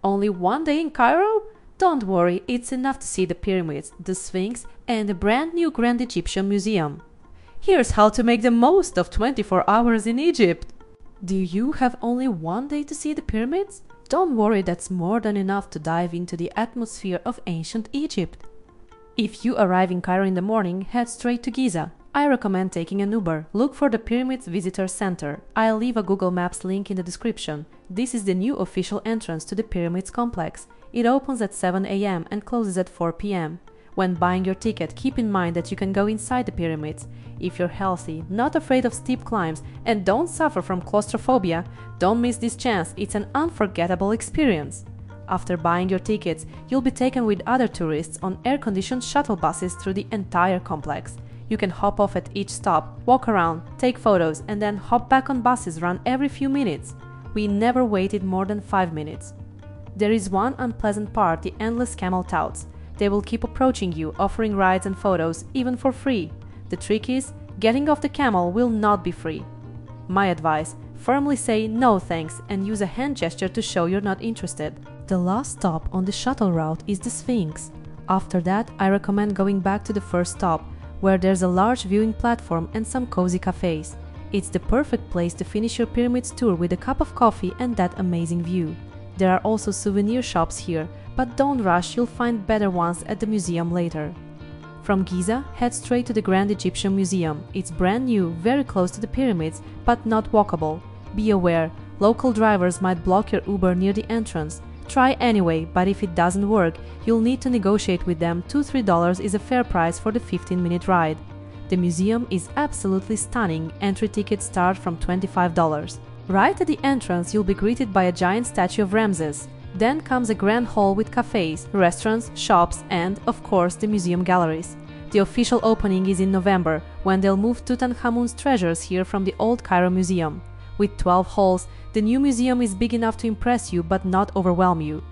Only one day in Cairo? Don't worry, it's enough to see the pyramids, the Sphinx, and the brand new Grand Egyptian Museum. Here's how to make the most of 24 hours in Egypt. Do you have only one day to see the pyramids? Don't worry, that's more than enough to dive into the atmosphere of ancient Egypt. If you arrive in Cairo in the morning, head straight to Giza. I recommend taking an Uber. Look for the Pyramids Visitor Center. I'll leave a Google Maps link in the description. This is the new official entrance to the Pyramids complex. It opens at 7 a.m. and closes at 4 p.m. When buying your ticket, keep in mind that you can go inside the pyramids. If you're healthy, not afraid of steep climbs, and don't suffer from claustrophobia, don't miss this chance. It's an unforgettable experience. After buying your tickets, you'll be taken with other tourists on air-conditioned shuttle buses through the entire complex. You can hop off at each stop, walk around, take photos, and then hop back on buses run every few minutes. We never waited more than 5 minutes. There is one unpleasant part, the endless camel touts. They will keep approaching you, offering rides and photos, even for free. The trick is, getting off the camel will not be free. My advice, firmly say no thanks and use a hand gesture to show you're not interested. The last stop on the shuttle route is the Sphinx. After that, I recommend going back to the first stop, where there's a large viewing platform and some cozy cafes. It's the perfect place to finish your pyramids tour with a cup of coffee and that amazing view. There are also souvenir shops here, but don't rush, you'll find better ones at the museum later. From Giza, head straight to the Grand Egyptian Museum. It's brand new, very close to the pyramids, but not walkable. Be aware, local drivers might block your Uber near the entrance. Try anyway, but if it doesn't work, you'll need to negotiate with them. $2–3 is a fair price for the 15-minute ride. The museum is absolutely stunning. Entry tickets start from $25. Right at the entrance, you'll be greeted by a giant statue of Ramses. Then comes a grand hall with cafes, restaurants, shops, and, of course, the museum galleries. The official opening is in November, when they'll move Tutankhamun's treasures here from the old Cairo Museum. With 12 halls, the new museum is big enough to impress you but not overwhelm you.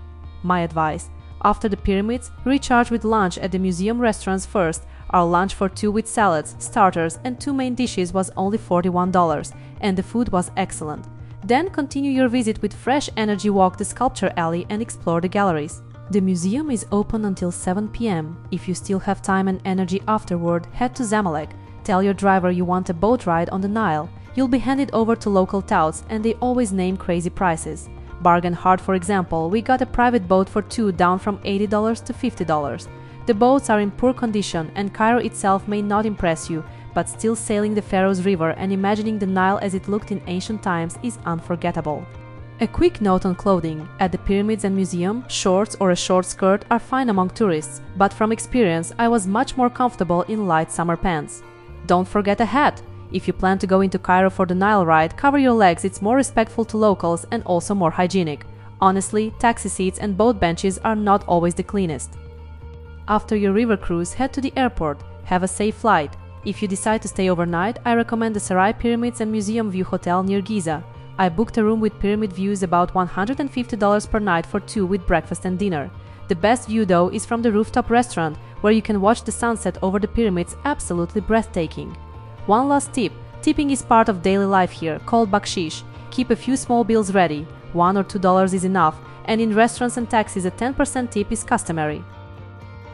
My advice: after the pyramids, recharge with lunch at the museum restaurants first. Our lunch for two with salads, starters, and two main dishes was only $41, and the food was excellent. Then continue your visit with fresh energy, walk the sculpture alley and explore the galleries. The museum is open until 7 p.m. If you still have time and energy afterward, head to Zamalek. Tell your driver you want a boat ride on the Nile. You'll be handed over to local touts, and they always name crazy prices. Bargain hard, for example, we got a private boat for two down from $80 to $50. The boats are in poor condition, and Cairo itself may not impress you, but still sailing the Pharaoh's River and imagining the Nile as it looked in ancient times is unforgettable. A quick note on clothing. At the pyramids and museum, shorts or a short skirt are fine among tourists, but from experience I was much more comfortable in light summer pants. Don't forget a hat. If you plan to go into Cairo for the Nile ride, cover your legs, it's more respectful to locals and also more hygienic. Honestly, taxi seats and boat benches are not always the cleanest. After your river cruise, head to the airport. Have a safe flight. If you decide to stay overnight, I recommend the Sarai Pyramids and Museum View Hotel near Giza. I booked a room with pyramid views about $150 per night for two with breakfast and dinner. The best view though is from the rooftop restaurant, where you can watch the sunset over the pyramids, absolutely breathtaking. One last tip: tipping is part of daily life here, called bakshish. Keep a few small bills ready. $1 or $2 is enough, and in restaurants and taxis a 10% tip is customary.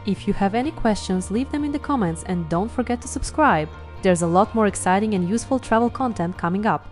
If you have any questions, leave them in the comments and don't forget to subscribe. There's a lot more exciting and useful travel content coming up.